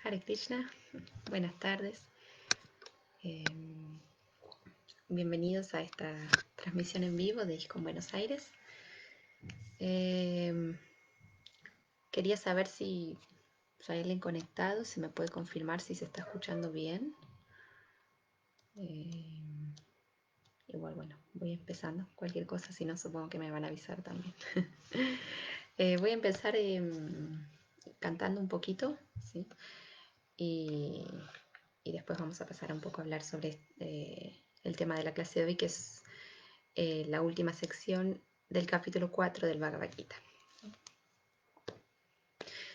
Hare Krishna, buenas tardes. Bienvenidos a esta transmisión en vivo de ISKCON Buenos Aires. Quería saber si hay alguien conectado, si me puede confirmar si se está escuchando bien. Igual, bueno, voy empezando. Cualquier cosa, si no, supongo que me van a avisar también. Voy a empezar cantando un poquito, ¿sí? Y después vamos a pasar un poco a hablar sobre el tema de la clase de hoy, que es la última sección del capítulo 4 del Bhagavad Gita.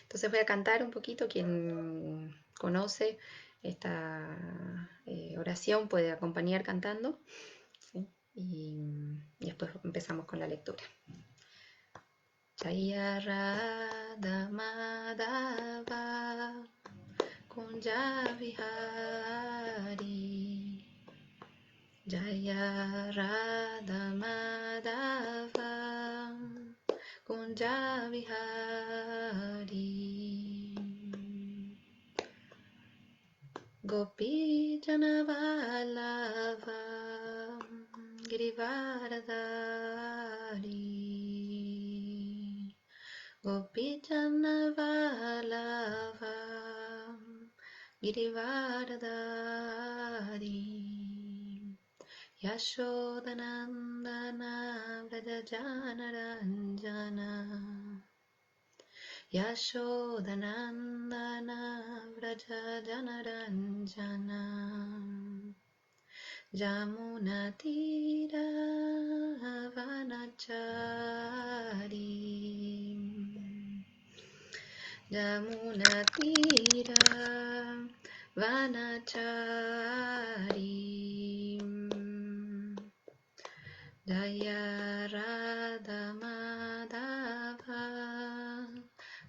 Entonces voy a cantar un poquito. Quien conoce esta oración puede acompañar cantando, ¿sí? Y después empezamos con la lectura. Jaya Radha Madhava Kunja Vihari Jaya Radha Madhava Kunja Vihari Gopi Janavalava Girivaradari Gopi Janavalava Girivaradari Yashodanandana Vrajajanaranjana Yashodanandana Vrajajanaranjana Jamunatira Vanachari Jamunatira Vanachari Jaya Radha Madhava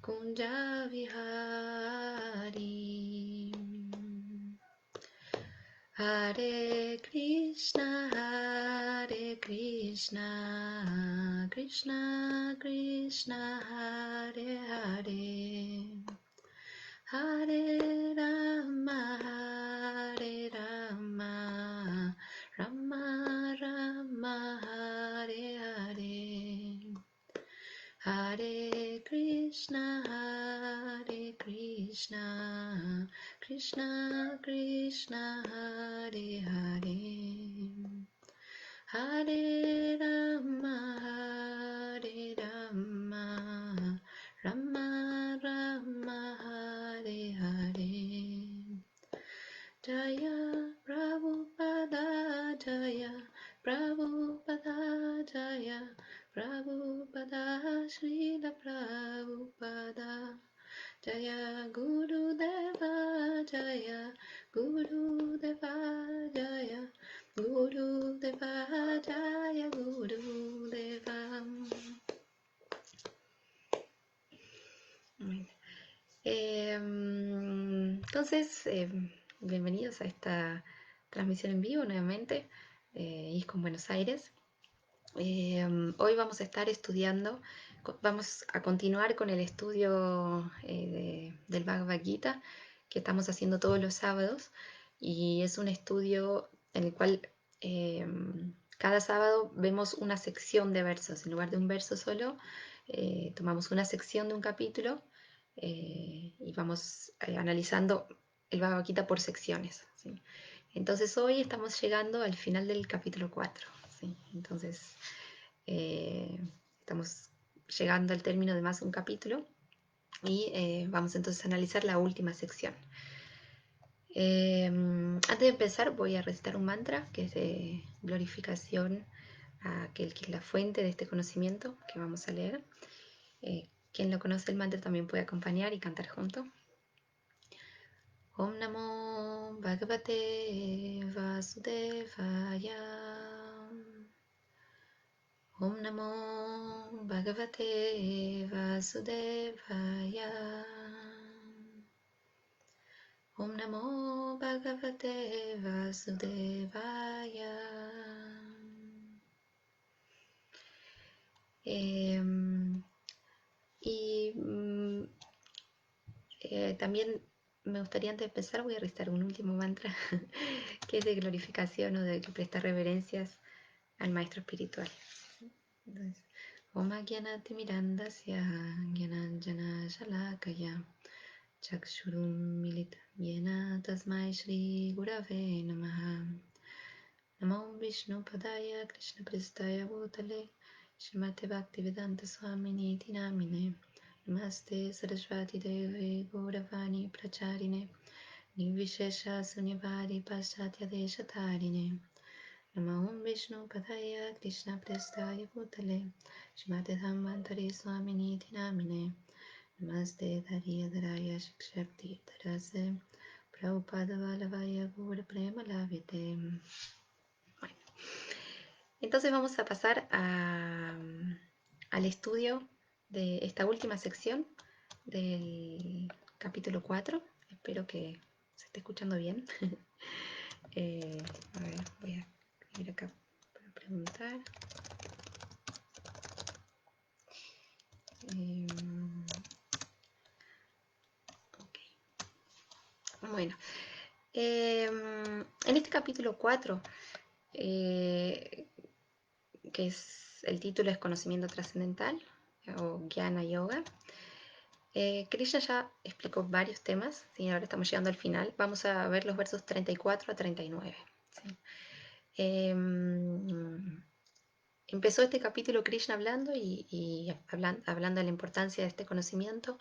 Kunja Vihari Hare Krishna Krishna Krishna Hare Hare Hare Rama Rama Rama Hare Hare Hare Krishna Krishna Krishna Hare Hare Hare Rama Rama Rama Hare Hare Jaya Prabhupada Jaya Prabhupada Jaya Prabhupada Srila Prabhupada Jaya Gurudeva Jaya Gurudeva Jaya Gurudeva Jaya Gurudeva. Entonces, bienvenidos a esta transmisión en vivo nuevamente, ISKCON Buenos Aires. Hoy vamos a estar estudiando, vamos a continuar con el estudio del Bhagavad Gita que estamos haciendo todos los sábados, y es un estudio en el cual cada sábado vemos una sección de versos. En lugar de un verso solo, tomamos una sección de un capítulo y vamos analizando el Bhagavad Gita por secciones, ¿sí? Entonces hoy estamos llegando al final del capítulo 4, ¿sí? Entonces estamos llegando al término de más de un capítulo y vamos entonces a analizar la última sección. Antes de empezar voy a recitar un mantra que es de glorificación a aquel que es la fuente de este conocimiento que vamos a leer. Quien no conoce el mantra también puede acompañar y cantar junto. Om Namo Bhagavate Vasudevaya. Om Namo Bhagavate Vasudevaya. Om Namo Bhagavate Vasudevaya. Y También me gustaría antes de empezar, voy a recitar un último mantra, que es de glorificación o de que prestar reverencias al maestro espiritual. Entonces, Om Gyanati Mirandasya Gyananjana Shalakaya Chakshurum Milita Yena Tasmai Shri Gurave Namaha. Namo Vishnu Padaya Krishna Prestaya Bhutale Shrimate Bhaktivedanta Swamini Tinamine Namaste Saraswati Deve Gauravani Pracharine Nivishesha Sunyavari Paschatya Deshatarine Namo Vishnu Padaya Krishna Prestaya Bhutale Shrimate Dhamantari Swamini Tinamine Namaste Darya Shikshakti Tarase Prabhupada Valavaya Gaura Prema Lavite. Bueno, entonces vamos a pasar al estudio de esta última sección del capítulo 4. Espero que se esté escuchando bien. A ver, voy a escribir acá para preguntar. Okay. Bueno, en este capítulo 4, que es el título es Conocimiento Trascendental o Jnana Yoga, Krishna ya explicó varios temas, ¿sí? Ahora estamos llegando al final. Vamos a ver los versos 34 a 39. ¿Sí? Empezó este capítulo Krishna hablando y hablando de la importancia de este conocimiento,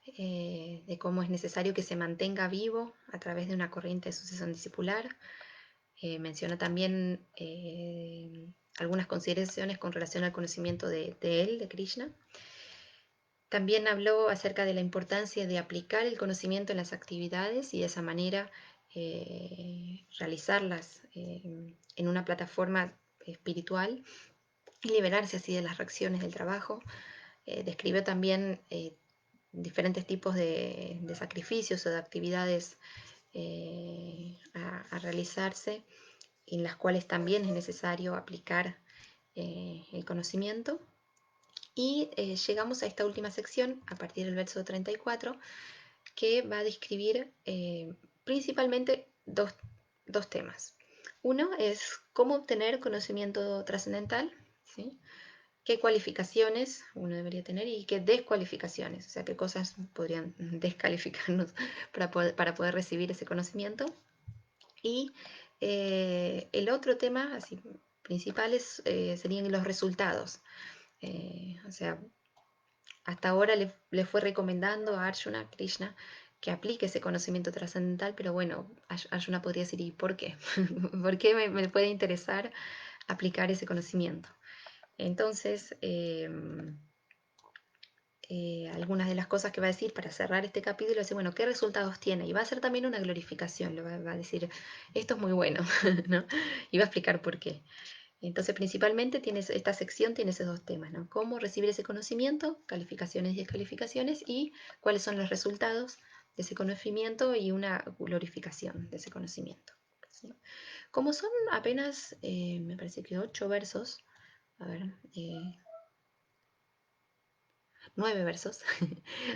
de cómo es necesario que se mantenga vivo a través de una corriente de sucesión discipular. Menciona también algunas consideraciones con relación al conocimiento de él, de Krishna. También habló acerca de la importancia de aplicar el conocimiento en las actividades y de esa manera realizarlas en una plataforma espiritual y liberarse así de las reacciones del trabajo. Describió también diferentes tipos de sacrificios o de actividades a realizarse, en las cuales también es necesario aplicar el conocimiento. Y llegamos a esta última sección, a partir del verso 34, que va a describir principalmente dos temas. Uno es cómo obtener conocimiento trascendental, ¿sí? Qué cualificaciones uno debería tener y qué descualificaciones, o sea, qué cosas podrían descalificarnos para poder recibir ese conocimiento. Y el otro tema así, principal serían los resultados. O sea, hasta ahora le fue recomendando a Arjuna, Krishna, que aplique ese conocimiento trascendental, pero bueno, Arjuna podría decir, ¿y por qué? ¿Por qué me puede interesar aplicar ese conocimiento? Entonces, algunas de las cosas que va a decir para cerrar este capítulo es, bueno, ¿qué resultados tiene? Y va a ser también una glorificación, va a decir, esto es muy bueno, ¿no? Y va a explicar por qué. Entonces, principalmente esta sección tiene esos dos temas, ¿no? Cómo recibir ese conocimiento, calificaciones y descalificaciones, y cuáles son los resultados de ese conocimiento y una glorificación de ese conocimiento, ¿sí? Como son apenas, me parece que 8 versos, a ver, 9 versos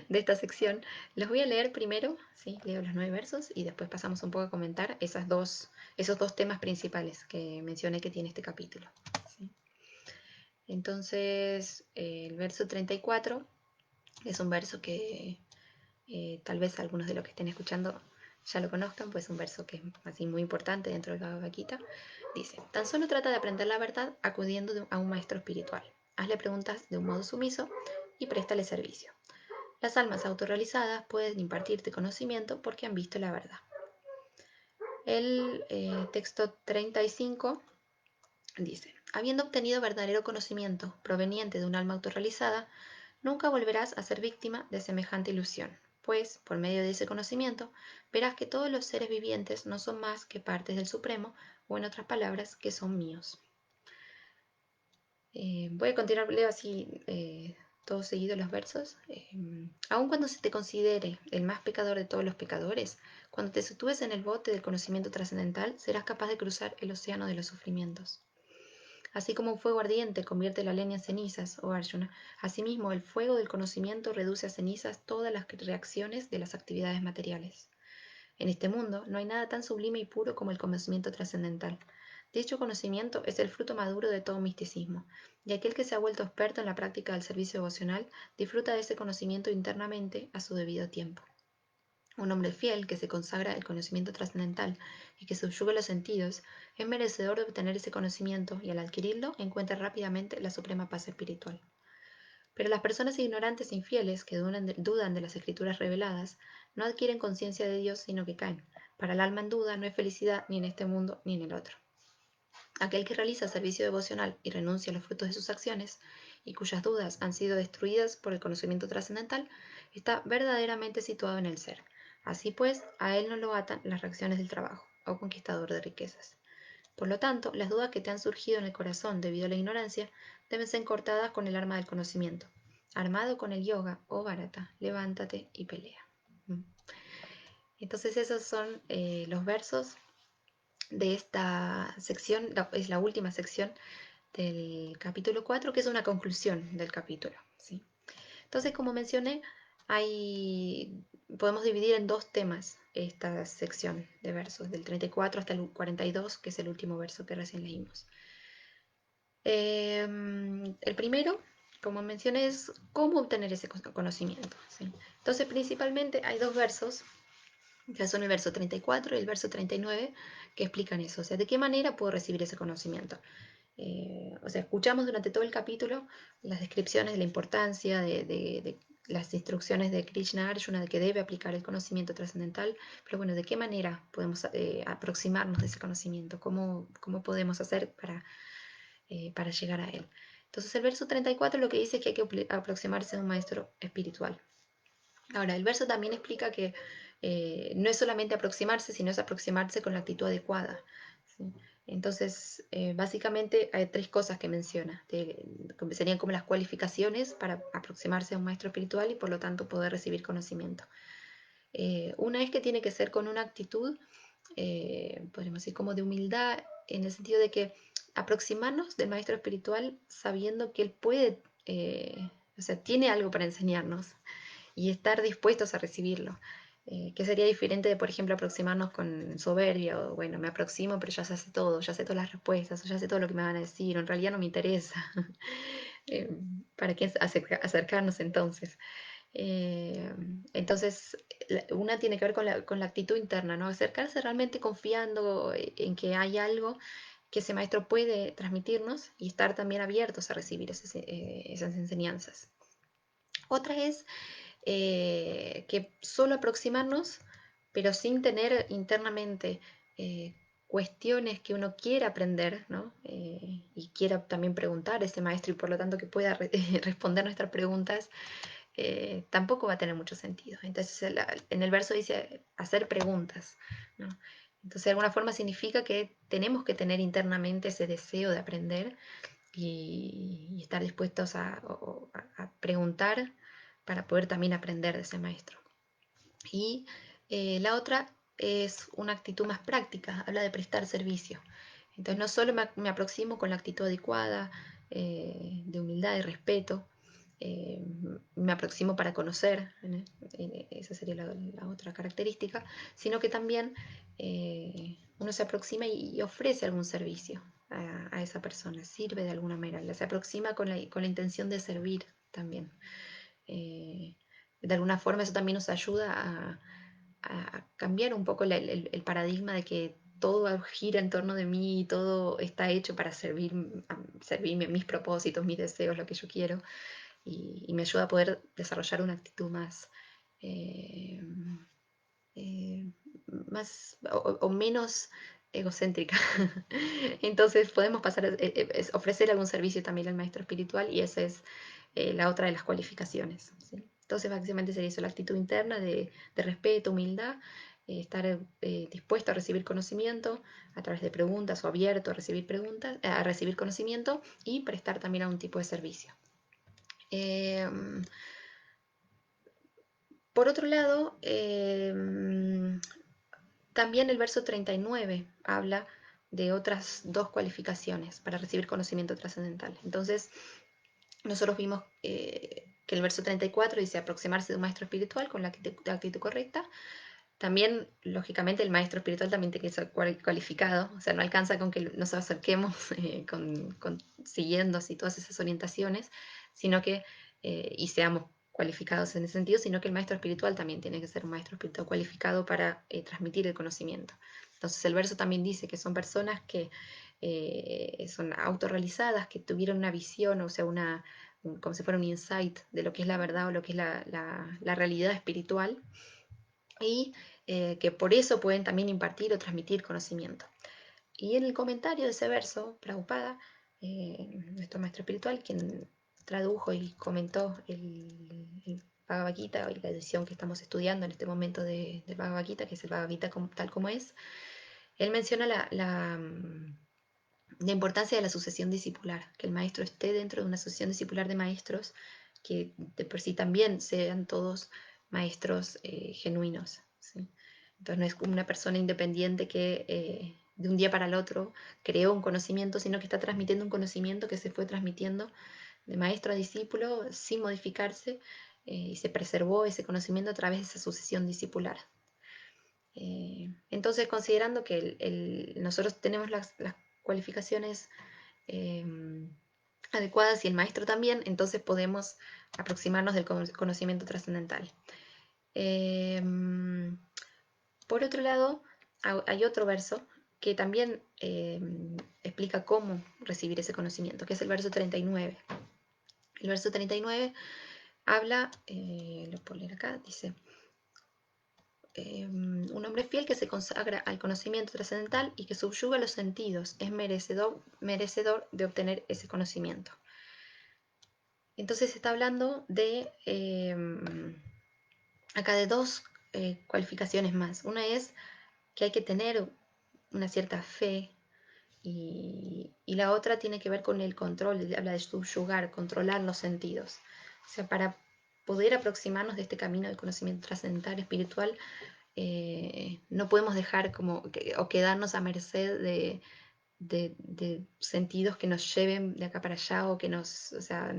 de esta sección, los voy a leer primero, ¿sí? Leo los 9 versos y después pasamos un poco a comentar esos dos temas principales que mencioné que tiene este capítulo, ¿sí? Entonces, el verso 34 es un verso que tal vez algunos de los que estén escuchando ya lo conozcan, pues es un verso que es así muy importante dentro del Bhagavad Gita. Dice, tan solo trata de aprender la verdad acudiendo a un maestro espiritual. Hazle preguntas de un modo sumiso y préstale servicio. Las almas autorrealizadas pueden impartirte conocimiento porque han visto la verdad. El texto 35 dice, habiendo obtenido verdadero conocimiento proveniente de un alma autorrealizada, nunca volverás a ser víctima de semejante ilusión, pues, por medio de ese conocimiento, verás que todos los seres vivientes no son más que partes del Supremo, o en otras palabras, que son míos. Voy a continuar, leo así todos seguidos los versos. Aun cuando se te considere el más pecador de todos los pecadores, cuando te sitúes en el bote del conocimiento trascendental, serás capaz de cruzar el océano de los sufrimientos. Así como un fuego ardiente convierte la leña en cenizas, oh Arjuna, asimismo el fuego del conocimiento reduce a cenizas todas las reacciones de las actividades materiales. En este mundo no hay nada tan sublime y puro como el conocimiento trascendental. Dicho conocimiento es el fruto maduro de todo misticismo, y aquel que se ha vuelto experto en la práctica del servicio devocional disfruta de ese conocimiento internamente a su debido tiempo. Un hombre fiel que se consagra al conocimiento trascendental y que subyuga los sentidos es merecedor de obtener ese conocimiento y al adquirirlo encuentra rápidamente la suprema paz espiritual. Pero las personas ignorantes e infieles que dudan de las escrituras reveladas no adquieren conciencia de Dios sino que caen. Para el alma en duda no hay felicidad ni en este mundo ni en el otro. Aquel que realiza servicio devocional y renuncia a los frutos de sus acciones, y cuyas dudas han sido destruidas por el conocimiento trascendental, está verdaderamente situado en el ser. Así pues, a él no lo atan las reacciones del trabajo, o conquistador de riquezas. Por lo tanto, las dudas que te han surgido en el corazón debido a la ignorancia deben ser cortadas con el arma del conocimiento. Armado con el yoga, oh Bharata, levántate y pelea. Entonces esos son los versos de esta sección, es la última sección del capítulo 4, que es una conclusión del capítulo, ¿sí? Entonces, como mencioné, podemos dividir en dos temas esta sección de versos, del 34 hasta el 42, que es el último verso que recién leímos. El primero, como mencioné, es cómo obtener ese conocimiento, ¿sí? Entonces, principalmente hay dos versos, que son el verso 34 y el verso 39, que explican eso, o sea, de qué manera puedo recibir ese conocimiento. O sea, escuchamos durante todo el capítulo las descripciones de la importancia de las instrucciones de Krishna Arjuna de que debe aplicar el conocimiento trascendental, pero bueno, ¿de qué manera podemos aproximarnos de ese conocimiento? ¿Cómo podemos hacer para llegar a él? Entonces el verso 34 lo que dice es que hay que aproximarse a un maestro espiritual. Ahora, el verso también explica que no es solamente aproximarse, sino es aproximarse con la actitud adecuada, ¿sí? Entonces, básicamente hay tres cosas que menciona, serían como las cualificaciones para aproximarse a un maestro espiritual y por lo tanto poder recibir conocimiento. Una es que tiene que ser con una actitud, podríamos decir, como de humildad, en el sentido de que aproximarnos del maestro espiritual sabiendo que él puede, o sea, tiene algo para enseñarnos y estar dispuestos a recibirlo. Que sería diferente de, por ejemplo, aproximarnos con soberbia o, bueno, me aproximo, pero ya sé todo, ya sé todas las respuestas, o ya sé todo lo que me van a decir, o en realidad no me interesa. eh, ¿Para qué acercarnos entonces? Eh, entonces, una tiene que ver con la actitud interna, ¿no? Acercarse realmente confiando en que hay algo que ese maestro puede transmitirnos y estar también abiertos a recibir esas enseñanzas. Otra es que solo aproximarnos, pero sin tener internamente cuestiones que uno quiera aprender, ¿no? Y quiera también preguntar a ese maestro y por lo tanto que pueda responder nuestras preguntas, tampoco va a tener mucho sentido. Entonces en el verso dice hacer preguntas, ¿no? Entonces de alguna forma significa que tenemos que tener internamente ese deseo de aprender y estar dispuestos a preguntar para poder también aprender de ese maestro. Y la otra es una actitud más práctica, habla de prestar servicio. Entonces no solo me aproximo con la actitud adecuada, de humildad y respeto, eh, me aproximo para conocer, esa sería la otra característica, sino que también uno se aproxima y ofrece algún servicio a esa persona, sirve de alguna manera, se aproxima con la intención de servir también. Eh, de alguna forma eso también nos ayuda a cambiar un poco el paradigma de que todo gira en torno de mí y todo está hecho para servirme mis propósitos, mis deseos, lo que yo quiero, y me ayuda a poder desarrollar una actitud eh, eh, más o menos egocéntrica. Entonces podemos pasar a ofrecer algún servicio también al maestro espiritual y esa es la otra de las cualificaciones, ¿sí? Entonces básicamente sería eso, la actitud interna de respeto, humildad, estar dispuesto a recibir conocimiento a través de preguntas o abierto a recibir preguntas, a recibir conocimiento y prestar también algún tipo de servicio. Por otro lado, también el verso 39 habla de otras 2 cualificaciones para recibir conocimiento trascendental. Entonces, nosotros vimos que el verso 34 dice aproximarse de un maestro espiritual con la actitud correcta. También, lógicamente, el maestro espiritual también tiene que ser cualificado, o sea, no alcanza con que nos acerquemos siguiendo así todas esas orientaciones, sino que, y seamos cualificados en ese sentido, sino que el maestro espiritual también tiene que ser un maestro espiritual cualificado para transmitir el conocimiento. Entonces el verso también dice que son personas que son autorrealizadas, que tuvieron una visión, o sea, como si fuera un insight de lo que es la verdad o lo que es la realidad espiritual, y que por eso pueden también impartir o transmitir conocimiento. Y en el comentario de ese verso, Prabhupada, nuestro maestro espiritual, quien tradujo y comentó el Bhagavad Gita, y la edición que estamos estudiando en este momento del Bhagavad Gita, que es el Bhagavad Gita tal como es, él menciona la importancia de la sucesión discipular, que el maestro esté dentro de una sucesión discipular de maestros que de por sí también sean todos maestros genuinos, ¿sí? Entonces no es una persona independiente que de un día para el otro creó un conocimiento, sino que está transmitiendo un conocimiento que se fue transmitiendo de maestro a discípulo sin modificarse, y se preservó ese conocimiento a través de esa sucesión discipular. Entonces, considerando que nosotros tenemos las cualificaciones eh, adecuadas y el maestro también, entonces podemos aproximarnos del conocimiento trascendental. Por otro lado, hay otro verso que también explica cómo recibir ese conocimiento, que es el verso 39. El verso 39 habla, lo puedo leer acá, dice: un hombre fiel que se consagra al conocimiento trascendental y que subyuga los sentidos es merecedor de obtener ese conocimiento. Entonces se está hablando de acá de 2 cualificaciones más. Una es que hay que tener una cierta fe, y la otra tiene que ver con el control, habla de subyugar, controlar los sentidos. O sea, para poder aproximarnos de este camino del conocimiento trascendental espiritual, no podemos dejar o quedarnos a merced de sentidos que nos lleven de acá para allá, o que o sea,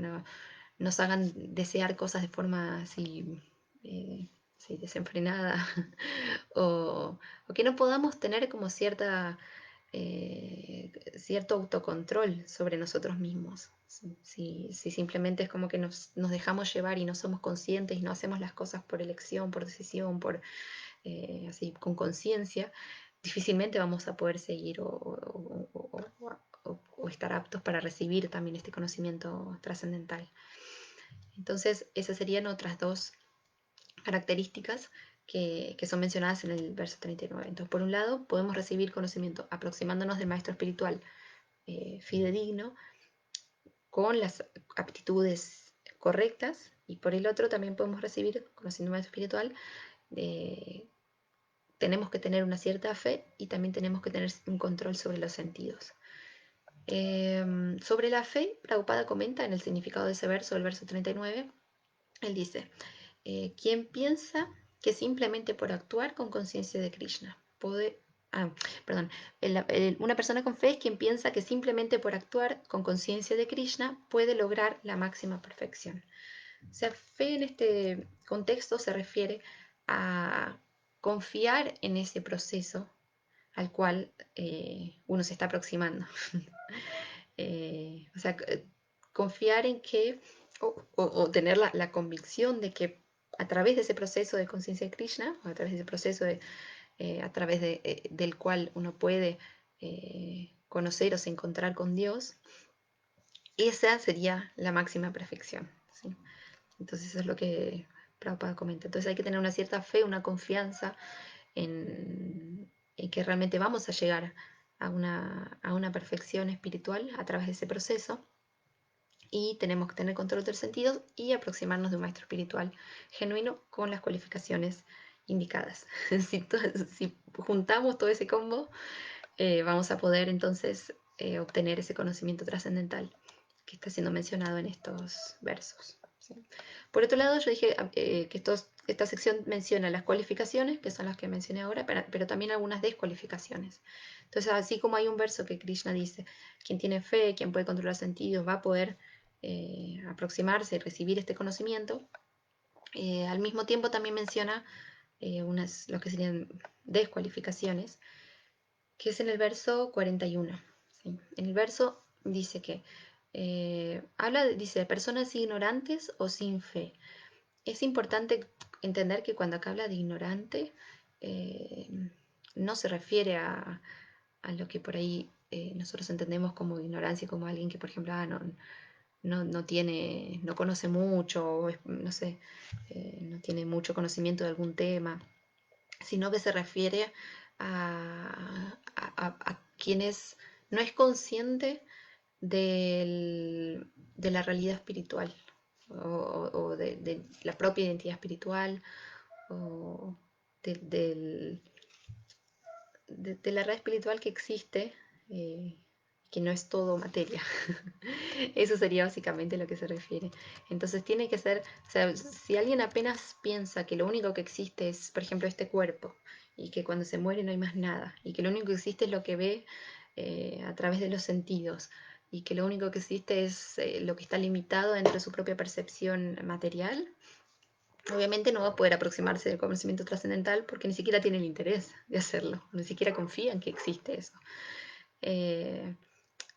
nos hagan desear cosas de forma así, sí, desenfrenada, o que no podamos tener como cierto autocontrol sobre nosotros mismos. Si simplemente es como que nos dejamos llevar y no somos conscientes y no hacemos las cosas por elección, por decisión, así con conciencia, difícilmente vamos a poder seguir o estar aptos para recibir también este conocimiento trascendental. Entonces, esas serían otras 2 características que son mencionadas en el verso 39. Entonces, por un lado, podemos recibir conocimiento aproximándonos del maestro espiritual fidedigno, con las aptitudes correctas, y por el otro también podemos recibir conocimiento espiritual. Tenemos que tener una cierta fe y también tenemos que tener un control sobre los sentidos. Sobre la fe, Prabhupada comenta en el significado de ese verso, el verso 39, él dice: quien piensa que simplemente por actuar con conciencia de Krishna puede... perdón. Una persona con fe es quien piensa que simplemente por actuar con conciencia de Krishna puede lograr la máxima perfección. O sea, fe en este contexto se refiere a confiar en ese proceso al cual uno se está aproximando. O sea, confiar en que, o tener la convicción de que a través de ese proceso de conciencia de Krishna, o a través de ese proceso a través del cual uno puede conocer o se encontrar con Dios, esa sería la máxima perfección, ¿sí? Entonces eso es lo que Prabhupada comenta. Entonces hay que tener una cierta fe, una confianza en que realmente vamos a llegar a una perfección espiritual a través de ese proceso, y tenemos que tener control del sentido y aproximarnos de un maestro espiritual genuino con las cualificaciones indicadas. Si juntamos todo ese combo, vamos a poder entonces obtener ese conocimiento trascendental que está siendo mencionado en estos versos. ¿sí? Por otro lado, yo dije que esta sección menciona las cualificaciones, que son las que mencioné ahora, pero también algunas descualificaciones. Entonces, así como hay un verso que Krishna dice, quien tiene fe, quien puede controlar sentidos, va a poder aproximarse y recibir este conocimiento, al mismo tiempo también menciona lo que serían descualificaciones, que es en el verso 41. ¿Sí? En el verso dice que dice de personas ignorantes o sin fe. Es importante entender que cuando acá habla de ignorante, eh, no se refiere a lo que por ahí nosotros entendemos como ignorancia, como alguien que, por ejemplo, no conoce mucho, o no sé, no tiene mucho conocimiento de algún tema, sino que se refiere a quienes no es consciente de la realidad espiritual o de la propia identidad espiritual o de, del- de la red espiritual que existe, que no es todo materia. Eso sería básicamente lo que se refiere. Entonces tiene que ser, o sea, si alguien apenas piensa que lo único que existe es, por ejemplo, este cuerpo, y que cuando se muere no hay más nada, y que lo único que existe es lo que ve a través de los sentidos, y que lo único que existe es lo que está limitado dentro de su propia percepción material, obviamente no va a poder aproximarse del conocimiento trascendental porque ni siquiera tiene el interés de hacerlo, ni siquiera confía en que existe eso. Eh,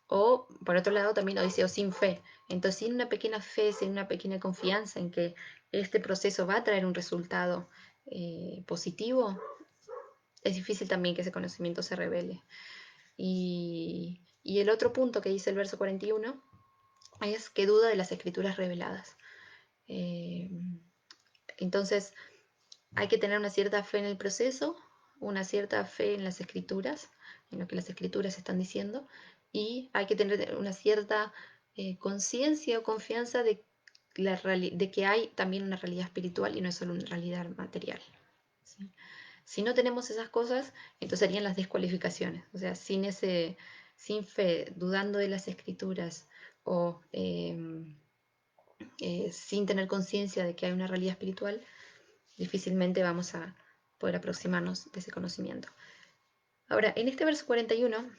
o, por otro lado, también lo dice, o sin fe. Entonces, sin una pequeña fe, sin una pequeña confianza en que este proceso va a traer un resultado positivo, es difícil también que ese conocimiento se revele. Y el otro punto que dice el verso 41 es que duda de las escrituras reveladas. Eh, entonces, hay que tener una cierta fe en el proceso, una cierta fe en las escrituras, en lo que las escrituras están diciendo, y hay que tener una cierta conciencia o confianza de que hay también una realidad espiritual y no es solo una realidad material. ¿Sí? Si no tenemos esas cosas, entonces serían las descualificaciones. O sea, sin fe, dudando de las escrituras o sin tener conciencia de que hay una realidad espiritual, difícilmente vamos a poder aproximarnos de ese conocimiento. Ahora, en este verso 41,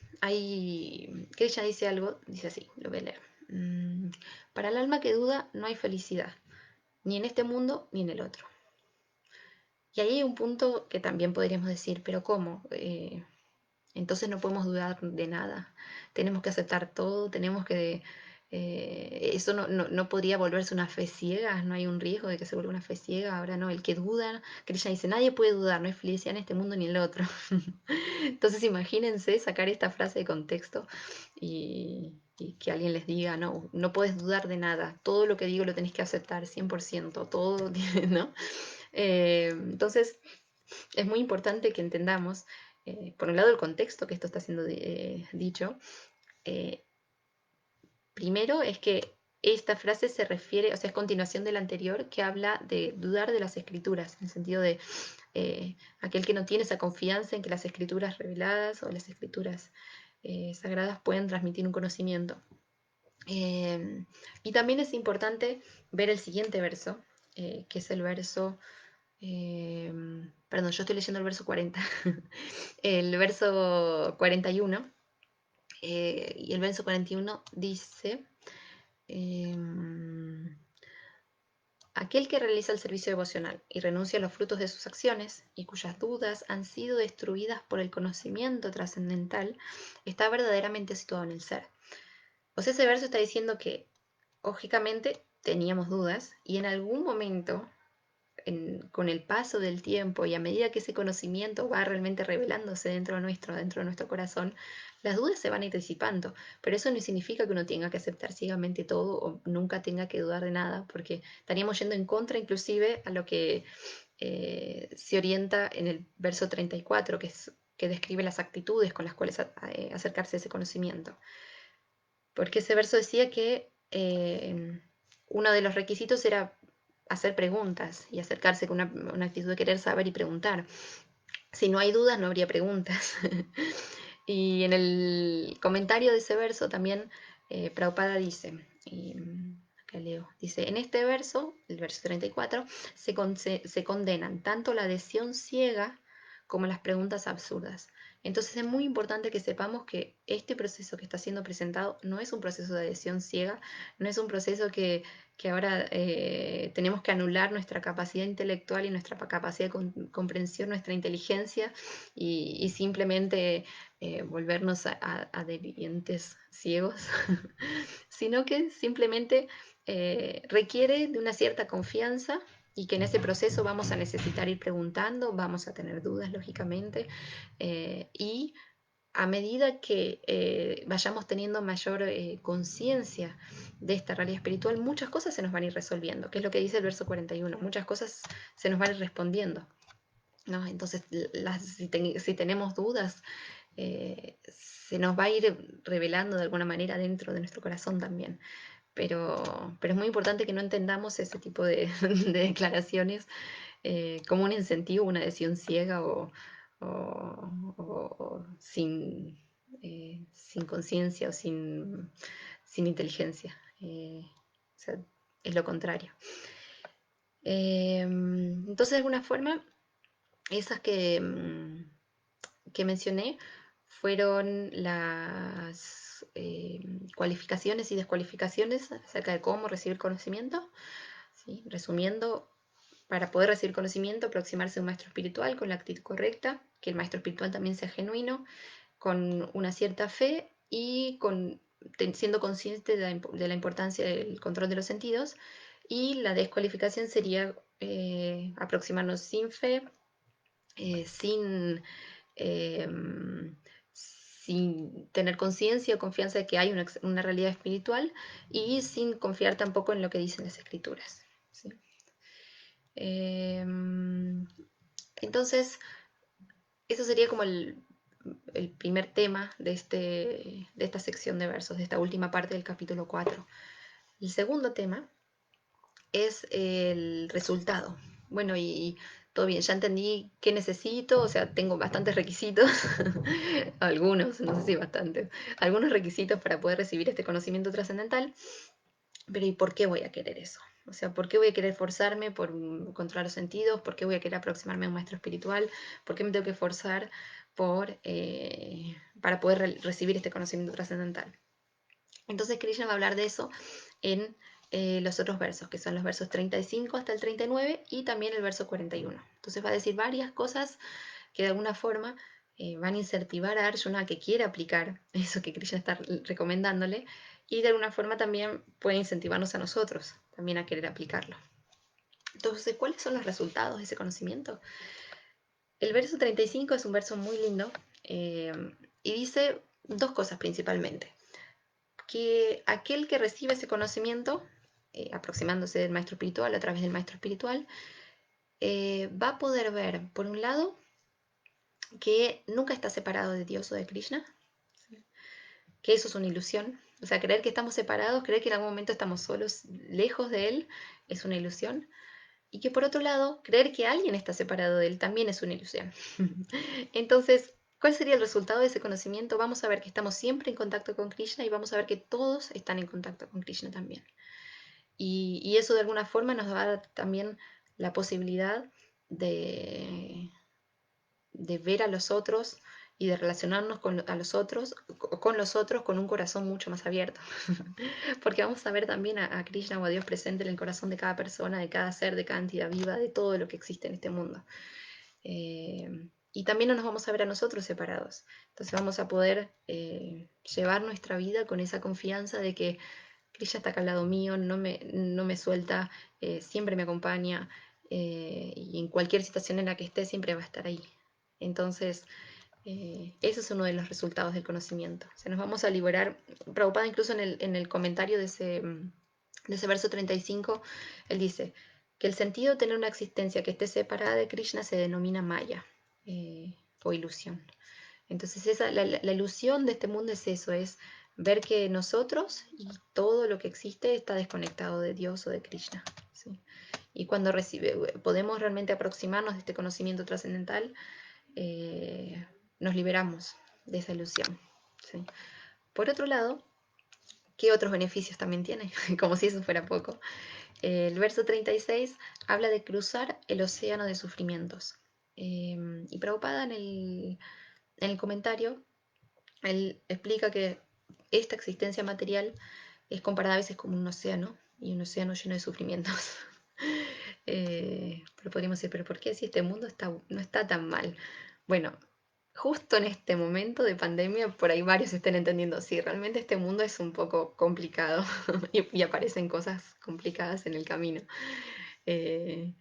Krishna dice algo, dice así, lo voy a leer. Para el alma que duda no hay felicidad, ni en este mundo ni en el otro. Y ahí hay un punto que también podríamos decir, pero ¿cómo? Entonces no podemos dudar de nada, tenemos que aceptar todo, tenemos que... eso no podría volverse una fe ciega, no hay un riesgo de que se vuelva una fe ciega, ahora no, el que duda, Krishna dice, nadie puede dudar, no hay felicidad en este mundo ni en el otro. Entonces imagínense sacar esta frase de contexto y que alguien les diga, no, no puedes dudar de nada, todo lo que digo lo tenés que aceptar 100%, todo, ¿no? Entonces es muy importante que entendamos, por un lado, el contexto que esto está siendo dicho. Eh, Primero es que esta frase se refiere, o sea, es continuación de la anterior, que habla de dudar de las escrituras, en el sentido de aquel que no tiene esa confianza en que las escrituras reveladas o las escrituras sagradas pueden transmitir un conocimiento. Y también es importante ver el siguiente verso, que es el verso perdón, yo estoy leyendo el verso 40. El verso 41. Y el verso 41 dice: eh, aquel que realiza el servicio devocional y renuncia a los frutos de sus acciones y cuyas dudas han sido destruidas por el conocimiento trascendental, está verdaderamente situado en el ser. O sea, ese verso está diciendo que, lógicamente, teníamos dudas y en algún momento con el paso del tiempo y a medida que ese conocimiento va realmente revelándose dentro de nuestro corazón, las dudas se van a ir disipando. Pero eso no significa que uno tenga que aceptar ciegamente todo o nunca tenga que dudar de nada, porque estaríamos yendo en contra inclusive a lo que se orienta en el verso 34, que describe las actitudes con las cuales acercarse a ese conocimiento. Porque ese verso decía que uno de los requisitos era hacer preguntas y acercarse con una actitud de querer saber y preguntar. Si no hay dudas, no habría preguntas. Y en el comentario de ese verso también Prabhupada dice, Acá leo. Dice, en este verso, el verso 34, se condenan tanto la adhesión ciega como las preguntas absurdas. Entonces es muy importante que sepamos que este proceso que está siendo presentado no es un proceso de adhesión ciega, no es un proceso que ahora tenemos que anular nuestra capacidad intelectual y nuestra capacidad de comprensión, nuestra inteligencia y simplemente volvernos a delincuentes ciegos, sino que simplemente requiere de una cierta confianza y que en ese proceso vamos a necesitar ir preguntando, vamos a tener dudas, lógicamente, y a medida que vayamos teniendo mayor conciencia de esta realidad espiritual, muchas cosas se nos van a ir resolviendo, que es lo que dice el verso 41, muchas cosas se nos van a ir respondiendo, ¿no? Entonces, si tenemos dudas, se nos va a ir revelando de alguna manera dentro de nuestro corazón también. Pero es muy importante que no entendamos ese tipo de, de declaraciones como un incentivo, una adhesión ciega o sin conciencia o sin inteligencia. O sea, es lo contrario. Entonces, de alguna forma, esas que mencioné fueron las cualificaciones y descualificaciones acerca de cómo recibir conocimiento. ¿Sí? Resumiendo, para poder recibir conocimiento, aproximarse a un maestro espiritual con la actitud correcta, que el maestro espiritual también sea genuino, con una cierta fe y siendo consciente de la importancia del control de los sentidos. Y la descualificación sería aproximarnos sin fe, sin eh, sin tener conciencia o confianza de que hay una realidad espiritual y sin confiar tampoco en lo que dicen las escrituras. ¿Sí? Entonces, eso sería como el primer tema de esta sección de versos, de esta última parte del capítulo 4. El segundo tema es el resultado. Bueno, y todo bien, ya entendí qué necesito, o sea, tengo bastantes requisitos, algunos, no sé si bastantes, algunos requisitos para poder recibir este conocimiento trascendental, pero ¿y por qué voy a querer eso? O sea, ¿por qué voy a querer forzarme por controlar los sentidos? ¿Por qué voy a querer aproximarme a un maestro espiritual? ¿Por qué me tengo que forzar para poder recibir este conocimiento trascendental? Entonces Krishna va a hablar de eso en los otros versos, que son los versos 35 hasta el 39 y también el verso 41. Entonces va a decir varias cosas que de alguna forma van a incentivar a Arjuna a que quiera aplicar eso que Krishna está recomendándole y de alguna forma también puede incentivarnos a nosotros también a querer aplicarlo. Entonces, ¿cuáles son los resultados de ese conocimiento? El verso 35 es un verso muy lindo y dice dos cosas principalmente. Que aquel que recibe ese conocimiento, aproximándose del maestro espiritual a través del maestro espiritual, va a poder ver, por un lado, que nunca está separado de Dios o de Krishna, que eso es una ilusión. O sea, creer que estamos separados, creer que en algún momento estamos solos, lejos de Él, es una ilusión. Y que por otro lado, creer que alguien está separado de Él también es una ilusión. Entonces, ¿cuál sería el resultado de ese conocimiento? Vamos a ver que estamos siempre en contacto con Krishna y vamos a ver que todos están en contacto con Krishna también. Y eso de alguna forma nos va a dar también la posibilidad de, de ver a los otros y de relacionarnos con los otros con un corazón mucho más abierto. Porque vamos a ver también a Krishna o a Dios presente en el corazón de cada persona, de cada ser, de cada entidad viva, de todo lo que existe en este mundo. Y también no nos vamos a ver a nosotros separados. Entonces vamos a poder llevar nuestra vida con esa confianza de que Krishna está acá al lado mío, no me suelta, siempre me acompaña y en cualquier situación en la que esté siempre va a estar ahí. Entonces, ese es uno de los resultados del conocimiento. O sea, nos vamos a liberar. Prabhupada incluso en el comentario de ese verso 35, él dice que el sentido de tener una existencia que esté separada de Krishna se denomina maya o ilusión. Entonces la ilusión de este mundo es eso, es ver que nosotros y todo lo que existe está desconectado de Dios o de Krishna. ¿Sí? Y cuando podemos realmente aproximarnos de este conocimiento trascendental, nos liberamos de esa ilusión. ¿Sí? Por otro lado, ¿qué otros beneficios también tiene? Como si eso fuera poco. El verso 36 habla de cruzar el océano de sufrimientos. Y Prabhupada en el comentario, él explica que esta existencia material es comparada a veces como un océano, y un océano lleno de sufrimientos. Pero podríamos decir, ¿pero por qué si este mundo no está tan mal? Bueno, justo en este momento de pandemia, por ahí varios estén entendiendo, sí, realmente este mundo es un poco complicado y aparecen cosas complicadas en el camino. Eh,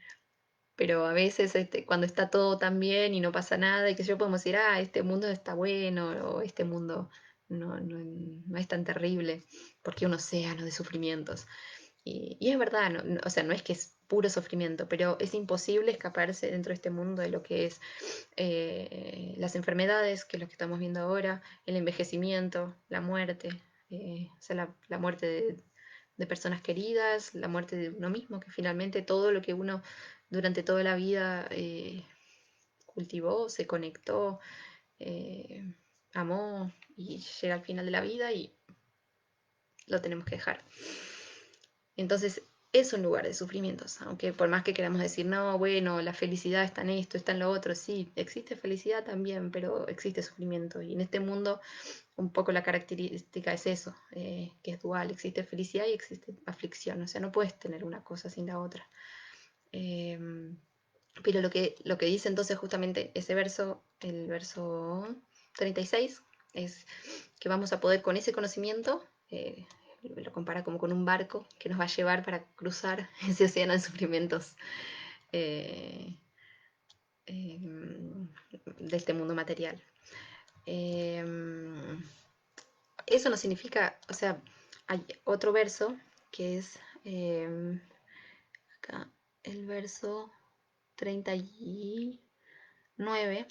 pero a veces cuando está todo tan bien y no pasa nada, y que yo podemos decir, este mundo está bueno, o este mundo no es tan terrible, porque un océano de sufrimientos. Y es verdad, o sea, no es que es puro sufrimiento, pero es imposible escaparse dentro de este mundo de lo que es las enfermedades, que es lo que estamos viendo ahora, el envejecimiento, la muerte, o sea, la muerte de personas queridas, la muerte de uno mismo, que finalmente todo lo que uno durante toda la vida cultivó, se conectó, eh, amó y llega al final de la vida y lo tenemos que dejar. Entonces es un lugar de sufrimientos, aunque por más que queramos decir, no, bueno, la felicidad está en esto, está en lo otro, sí, existe felicidad también, pero existe sufrimiento. Y en este mundo un poco la característica es eso, que es dual, existe felicidad y existe aflicción, o sea, no puedes tener una cosa sin la otra. Eh, pero lo que dice entonces justamente ese verso, el verso 36, es que vamos a poder con ese conocimiento, lo compara como con un barco que nos va a llevar para cruzar ese océano de sufrimientos eh, eh, de este mundo material. Eh, Eso no significa, o sea, hay otro verso que es acá, el verso 39,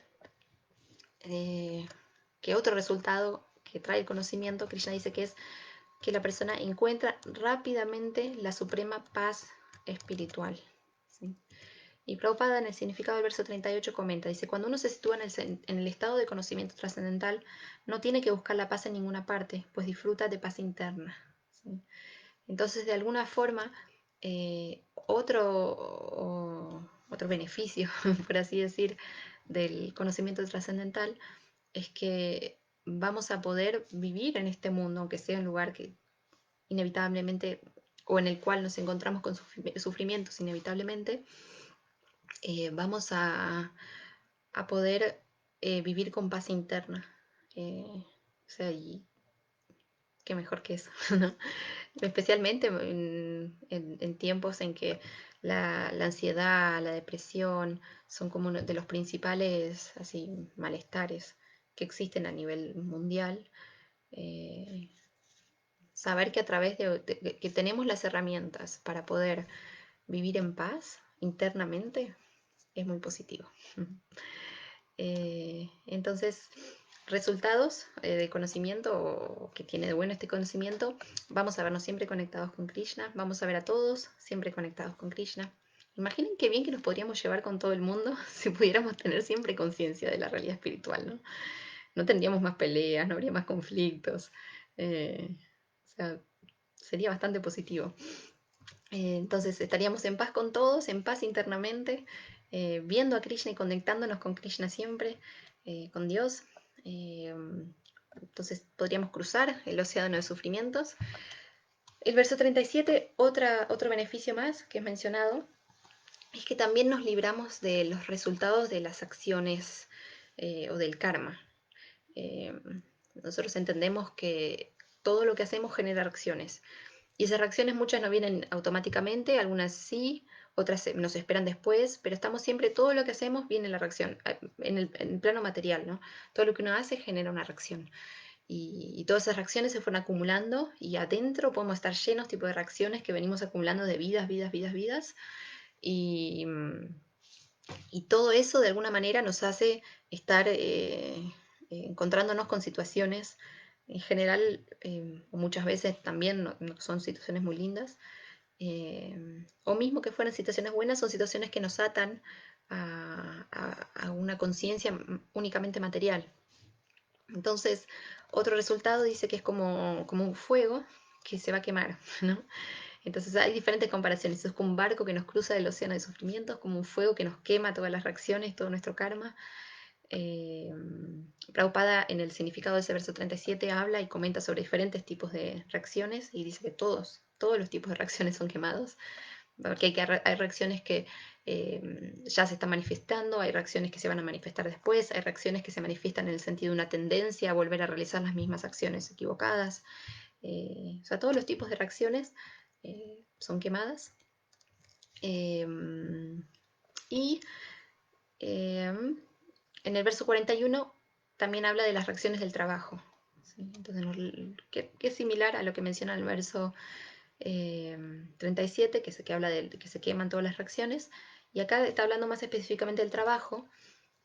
que otro resultado que trae el conocimiento, Krishna dice que es que la persona encuentra rápidamente la suprema paz espiritual. ¿Sí? Y Prabhupada en el significado del verso 38 comenta, dice, cuando uno se sitúa en el estado de conocimiento trascendental, no tiene que buscar la paz en ninguna parte, pues disfruta de paz interna. ¿Sí? Entonces, de alguna forma, otro beneficio, por así decir, del conocimiento trascendental es que vamos a poder vivir en este mundo, aunque sea un lugar que inevitablemente o en el cual nos encontramos con sufrimientos inevitablemente, vamos a poder vivir con paz interna. O sea, y qué mejor que eso, ¿no? Especialmente en tiempos en que la ansiedad, la depresión son como uno de los principales así, malestares que existen a nivel mundial. Eh, Saber que a través de que tenemos las herramientas para poder vivir en paz internamente es muy positivo. Entonces, resultados de conocimiento o que tiene de bueno este conocimiento, vamos a vernos siempre conectados con Krishna, vamos a ver a todos siempre conectados con Krishna. Imaginen qué bien que nos podríamos llevar con todo el mundo si pudiéramos tener siempre conciencia de la realidad espiritual, ¿no? No tendríamos más peleas, no habría más conflictos. O sea, sería bastante positivo. Entonces estaríamos en paz con todos, en paz internamente, viendo a Krishna y conectándonos con Krishna siempre, con Dios. Eh, entonces podríamos cruzar el océano de sufrimientos. El verso 37, otro beneficio más que es mencionado, es que también nos libramos de los resultados de las acciones o del karma. Eh, Nosotros entendemos que todo lo que hacemos genera acciones. Y esas reacciones muchas no vienen automáticamente, algunas sí, otras nos esperan después, pero estamos siempre, todo lo que hacemos viene la reacción, en el plano material, ¿no? Todo lo que uno hace genera una reacción. Y todas esas reacciones se fueron acumulando y adentro podemos estar llenos tipo de reacciones que venimos acumulando de vidas, vidas, vidas, vidas. Y, y todo eso de alguna manera nos hace estar encontrándonos con situaciones, en general, o muchas veces también no son situaciones muy lindas, o mismo que fueran situaciones buenas, son situaciones que nos atan a una conciencia únicamente material. Entonces, otro resultado dice que es como un fuego que se va a quemar, ¿no? Entonces hay diferentes comparaciones. Es como un barco que nos cruza el océano de sufrimientos, como un fuego que nos quema todas las reacciones, todo nuestro karma. Eh, Prabhupada en el significado de ese verso 37 habla y comenta sobre diferentes tipos de reacciones y dice que todos los tipos de reacciones son quemados, porque hay reacciones que ya se están manifestando, hay reacciones que se van a manifestar después, hay reacciones que se manifiestan en el sentido de una tendencia a volver a realizar las mismas acciones equivocadas. O sea, todos los tipos de reacciones son quemadas. Y en el verso 41 también habla de las reacciones del trabajo. ¿Sí? Entonces, que es similar a lo que menciona el verso 37, que habla de que se queman todas las reacciones. Y acá está hablando más específicamente del trabajo,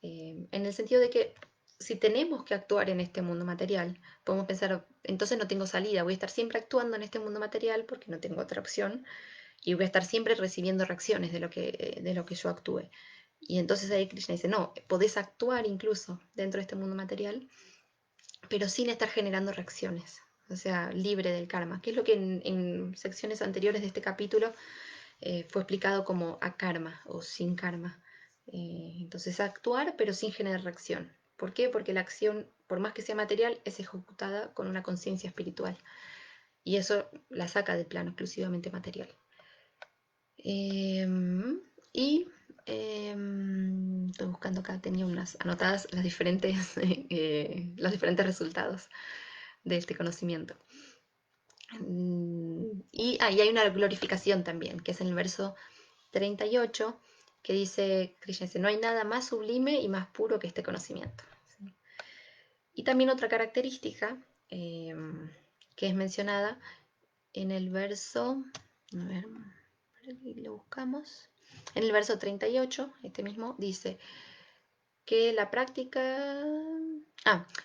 en el sentido de que si tenemos que actuar en este mundo material, podemos pensar, entonces no tengo salida, voy a estar siempre actuando en este mundo material porque no tengo otra opción, y voy a estar siempre recibiendo reacciones de lo que yo actúe. Y entonces ahí Krishna dice, no, podés actuar incluso dentro de este mundo material, pero sin estar generando reacciones, o sea, libre del karma, que es lo que en secciones anteriores de este capítulo fue explicado como akarma o sin karma. Entonces actuar pero sin generar reacción. ¿Por qué? Porque la acción, por más que sea material, es ejecutada con una conciencia espiritual. Y eso la saca del plano exclusivamente material. Y estoy buscando acá, tenía unas anotadas los diferentes resultados de este conocimiento. Y hay una glorificación también, que es en el verso 38, que dice, Krishna dice, no hay nada más sublime y más puro que este conocimiento. ¿Sí? Y también otra característica que es mencionada en el verso, a ver, lo buscamos, en el verso 38, este mismo, dice que la práctica,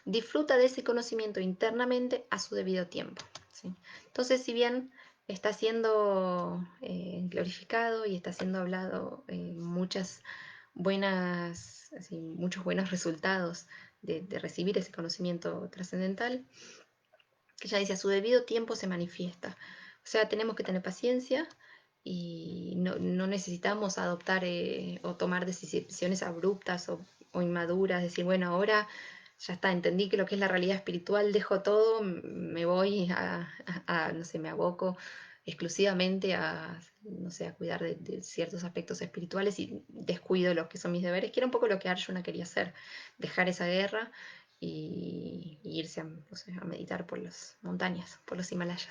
disfruta de ese conocimiento internamente a su debido tiempo. ¿Sí? Entonces, si bien está siendo glorificado y está siendo hablado muchos buenos resultados de recibir ese conocimiento trascendental, que ya dice, a su debido tiempo se manifiesta. O sea, tenemos que tener paciencia y no necesitamos adoptar o tomar decisiones abruptas o inmaduras, decir, bueno, ahora ya está, entendí que lo que es la realidad espiritual, dejo todo, me voy no sé, me aboco exclusivamente a, no sé, a cuidar de ciertos aspectos espirituales y descuido los que son mis deberes, que era un poco lo que Arjuna quería hacer, dejar esa guerra y irse a, no sé, a meditar por las montañas, por los Himalayas.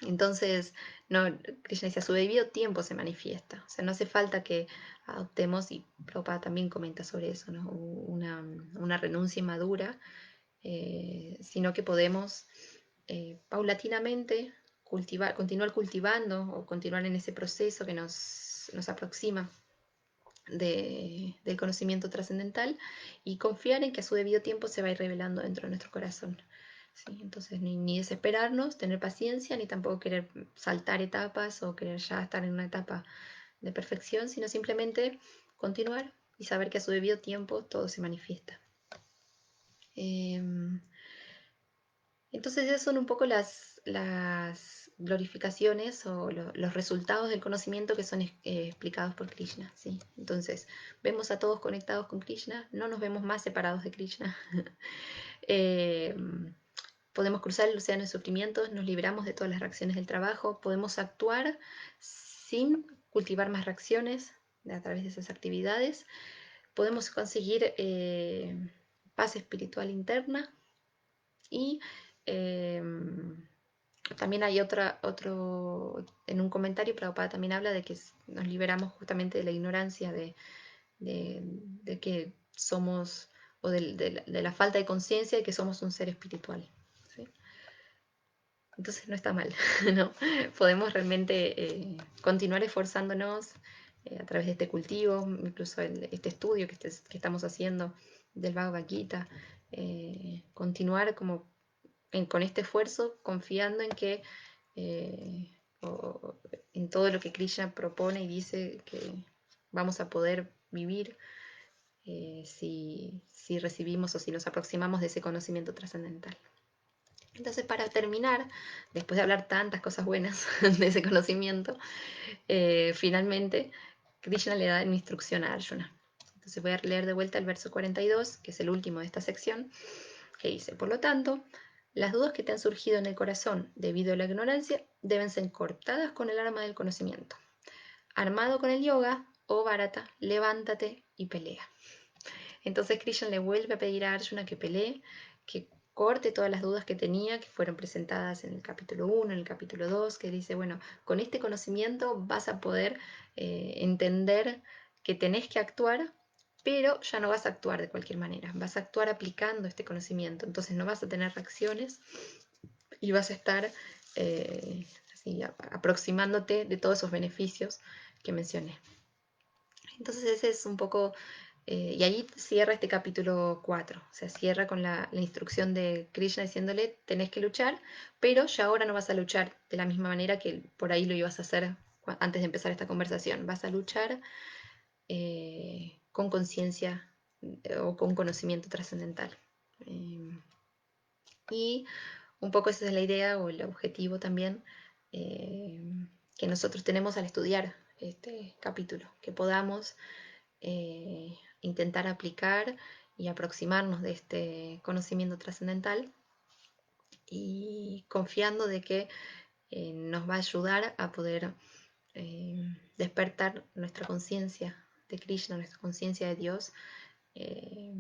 Entonces, no, Krishna dice, a su debido tiempo se manifiesta. O sea, no hace falta que adoptemos, y Prabhupada también comenta sobre eso, ¿no? Una renuncia inmadura, sino que podemos paulatinamente continuar cultivando o continuar en ese proceso que nos aproxima del conocimiento trascendental y confiar en que a su debido tiempo se va a ir revelando dentro de nuestro corazón. ¿Sí? Entonces, ni desesperarnos, tener paciencia, ni tampoco querer saltar etapas o querer ya estar en una etapa de perfección, sino simplemente continuar y saber que a su debido tiempo todo se manifiesta. Entonces esas son un poco las glorificaciones o los resultados del conocimiento que son explicados por Krishna. ¿Sí? Entonces vemos a todos conectados con Krishna, no nos vemos más separados de Krishna. Podemos cruzar el océano de sufrimientos, nos liberamos de todas las reacciones del trabajo, podemos actuar sin cultivar más reacciones a través de esas actividades, podemos conseguir paz espiritual interna y también hay en un comentario, Prabhupada también habla de que nos liberamos justamente de la ignorancia de que somos, o de la falta de conciencia de que somos un ser espiritual. ¿Sí? Entonces no está mal, ¿no? Podemos realmente continuar esforzándonos a través de este cultivo, incluso este estudio que estamos haciendo del Bhagavad Gita, continuar como con este esfuerzo, confiando en que en todo lo que Krishna propone y dice que vamos a poder vivir si recibimos o si nos aproximamos de ese conocimiento trascendental. Entonces, para terminar, después de hablar tantas cosas buenas de ese conocimiento, finalmente Krishna le da una instrucción a Arjuna. Entonces voy a leer de vuelta el verso 42, que es el último de esta sección, que dice: por lo tanto, las dudas que te han surgido en el corazón debido a la ignorancia deben ser cortadas con el arma del conocimiento. Armado con el yoga, oh Bharata, levántate y pelea. Entonces Krishna le vuelve a pedir a Arjuna que pelee, que corte todas las dudas que tenía, que fueron presentadas en el capítulo 1, en el capítulo 2, que dice, bueno, con este conocimiento vas a poder entender que tenés que actuar, pero ya no vas a actuar de cualquier manera, vas a actuar aplicando este conocimiento, entonces no vas a tener reacciones y vas a estar así, aproximándote de todos esos beneficios que mencioné. Entonces ese es un poco, y ahí cierra este capítulo 4, o sea, cierra con la instrucción de Krishna diciéndole, tenés que luchar, pero ya ahora no vas a luchar de la misma manera que por ahí lo ibas a hacer antes de empezar esta conversación, vas a luchar con conciencia o con conocimiento trascendental. Y un poco esa es la idea o el objetivo también eh, que nosotros tenemos al estudiar este capítulo, que podamos intentar aplicar y aproximarnos de este conocimiento trascendental y confiando de que nos va a ayudar a poder despertar nuestra conciencia de Krishna, nuestra conciencia de Dios, eh,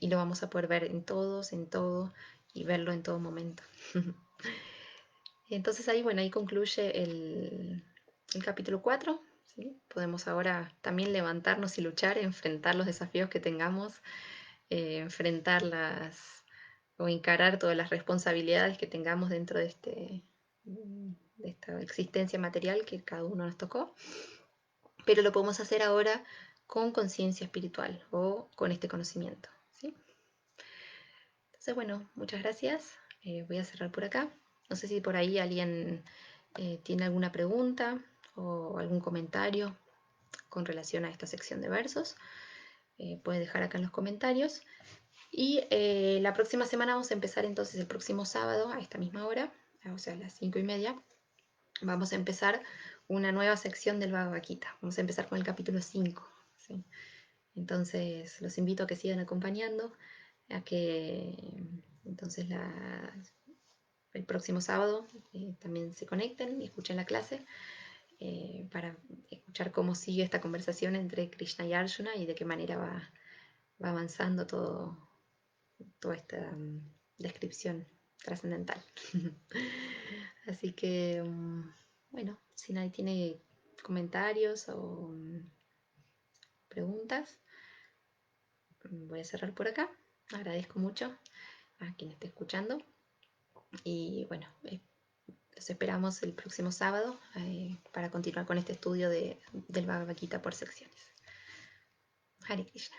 y lo vamos a poder ver en todos, en todo, y verlo en todo momento. Entonces ahí, bueno, ahí concluye el capítulo 4. ¿Sí? Podemos ahora también levantarnos y luchar, enfrentar los desafíos que tengamos, enfrentar o encarar todas las responsabilidades que tengamos dentro de esta existencia material que cada uno nos tocó. Pero lo podemos hacer ahora con conciencia espiritual o con este conocimiento. ¿Sí? Entonces, bueno, muchas gracias. Voy a cerrar por acá. No sé si por ahí alguien tiene alguna pregunta o algún comentario con relación a esta sección de versos. Puede dejar acá en los comentarios. Y la próxima semana vamos a empezar entonces el próximo sábado a esta misma hora, o sea, a las 5:30. Vamos a empezar una nueva sección del Bhagavad Gita. Vamos a empezar con el capítulo 5. ¿Sí? Entonces, los invito a que sigan acompañando, a que entonces el próximo sábado también se conecten y escuchen la clase para escuchar cómo sigue esta conversación entre Krishna y Arjuna y de qué manera va avanzando toda esta descripción trascendental. Así que, bueno, si nadie tiene comentarios o preguntas, voy a cerrar por acá. Agradezco mucho a quien esté escuchando y bueno, los esperamos el próximo sábado para continuar con este estudio del Bhagavad Gita por secciones. Hare Krishna.